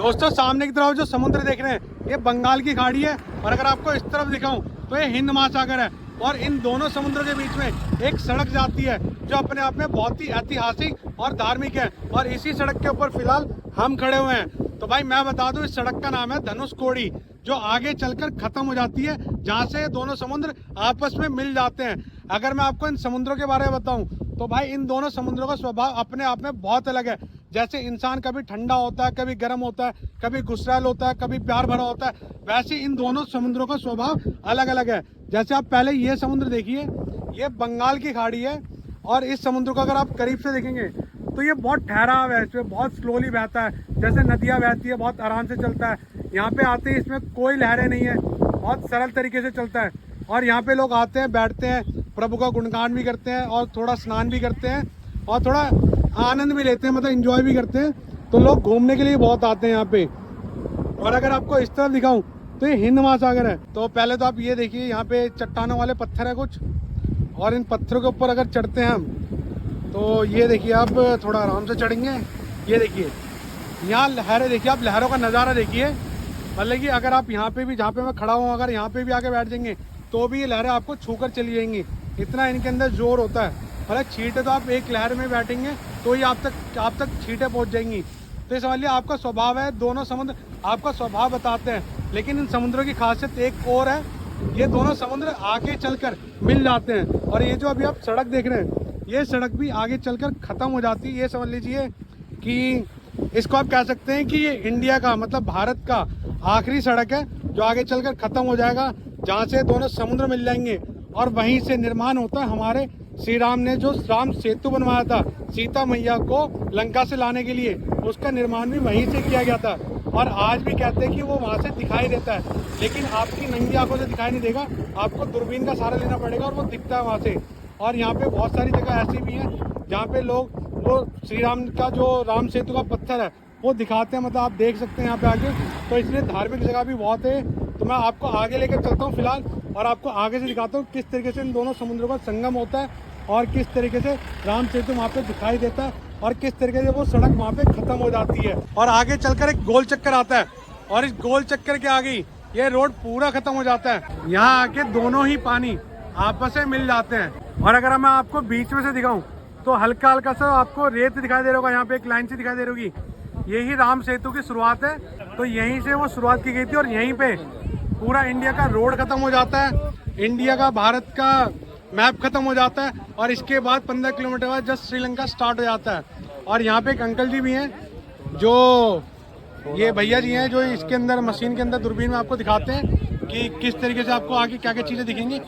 दोस्तों सामने की तरफ जो समुद्र देख रहे हैं ये बंगाल की खाड़ी है, और अगर आपको इस तरफ दिखाऊं तो ये हिंद महासागर है। और इन दोनों समुद्रों के बीच में एक सड़क जाती है जो अपने आप में बहुत ही ऐतिहासिक और धार्मिक है, और इसी सड़क के ऊपर फिलहाल हम खड़े हुए हैं। तो भाई मैं बता दूं, इस सड़क का नाम है धनुषकोडी, जो आगे चलकर खत्म हो जाती है, जहाँ से दोनों समुद्र आपस में मिल जाते हैं। अगर मैं आपको इन समुद्रों के बारे में बताऊं तो भाई इन दोनों समुद्रों का स्वभाव अपने आप में बहुत अलग है। जैसे इंसान कभी ठंडा होता है, कभी गर्म होता है, कभी गुस्सैल होता है, कभी प्यार भरा होता है, वैसे इन दोनों समुद्रों का स्वभाव अलग अलग है। जैसे आप पहले ये समुद्र देखिए, ये बंगाल की खाड़ी है, और इस समुद्र को अगर आप करीब से देखेंगे तो ये बहुत ठहराव है, इसमें बहुत स्लोली बहता है, जैसे नदियाँ बहती है, बहुत आराम से चलता है। यहाँ पे आते ही इसमें कोई लहरें नहीं है, बहुत सरल तरीके से चलता है। और यहाँ पे लोग आते हैं, बैठते हैं, प्रभु का गुणगान भी करते हैं, और थोड़ा स्नान भी करते हैं, और थोड़ा आनंद भी लेते हैं, मतलब एंजॉय भी करते हैं। तो लोग घूमने के लिए बहुत आते हैं यहाँ पे। और अगर आपको इस तरफ दिखाऊं तो ये हिंद महासागर है। तो पहले तो आप ये देखिए, यहाँ पे चट्टानों वाले पत्थर है कुछ, और इन पत्थरों के ऊपर अगर चढ़ते हैं हम तो ये देखिए, आप थोड़ा आराम से चढ़ेंगे। ये देखिए यहाँ लहरें, देखिए आप लहरों का नज़ारा देखिए। मतलब कि अगर आप यहाँ पे भी, जहाँ पे मैं खड़ा हूँ, अगर यहाँ पे भी आके बैठ जाएंगे तो भी ये लहरें आपको छूकर चली जाएंगी, इतना इनके अंदर जोर होता है। मतलब छींटे तो आप एक लहर में बैठेंगे तो ही आप तक छींटे पहुँच जाएंगी। तो ये समझ लिया आपका स्वभाव है, दोनों समुद्र आपका स्वभाव बताते हैं। लेकिन इन समुद्रों की खासियत एक और है, ये दोनों समुद्र आगे चलकर मिल जाते हैं। और ये जो अभी आप सड़क देख रहे हैं, ये सड़क भी आगे चलकर ख़त्म हो जाती है। ये समझ लीजिए कि इसको आप कह सकते हैं कि ये इंडिया का, मतलब भारत का आखिरी सड़क है जो आगे चलकर ख़त्म हो जाएगा, जहाँ से दोनों समुद्र मिल जाएंगे। और वहीं से निर्माण होता है हमारे श्री राम ने जो राम सेतु बनवाया था सीता मैया को लंका से लाने के लिए, उसका निर्माण भी वहीं से किया गया था। और आज भी कहते हैं कि वो वहाँ से दिखाई देता है, लेकिन आपकी नंगी आंखों से दिखाई नहीं देगा, आपको दूरबीन का सहारा लेना पड़ेगा, और वो दिखता है वहाँ से। और यहाँ पे बहुत सारी जगह ऐसी भी हैं जहाँ पे लोग वो श्री राम का जो राम सेतु का पत्थर है वो दिखाते हैं, मतलब आप देख सकते हैं यहाँ पे आगे। तो इसलिए धार्मिक जगह भी बहुत है। तो मैं आपको आगे लेकर चलता हूँ फिलहाल, और आपको आगे से दिखाता हूँ किस तरीके से इन दोनों समुद्रों का संगम होता है, और किस तरीके से राम सेतु वहाँ पे दिखाई देता है, और किस तरीके से वो सड़क वहाँ पे खत्म हो जाती है। और आगे चलकर एक गोल चक्कर आता है, और इस गोल चक्कर के आगे ये रोड पूरा खत्म हो जाता है। यहाँ आके दोनों ही पानी आपस में मिल जाते हैं। और अगर मैं आपको बीच में से दिखाऊं तो हल्का हल्का सा आपको रेत दिखाई दे रहा होगा, यहाँ पे एक लाइन सी दिखाई दे रही होगी, यही राम सेतु की शुरुआत है। तो यहीं से वो शुरुआत की गई थी, और यहीं पे पूरा इंडिया का रोड खत्म हो जाता है, इंडिया का, भारत का मैप खत्म हो जाता है। और इसके बाद 15 किलोमीटर बाद जस्ट श्रीलंका स्टार्ट हो जाता है। और यहाँ पे एक अंकल जी भी हैं, जो ये भैया जी हैं, जो इसके अंदर मशीन के अंदर दूरबीन में आपको दिखाते हैं कि किस तरीके से आपको आगे क्या क्या चीज़ें दिखेंगी।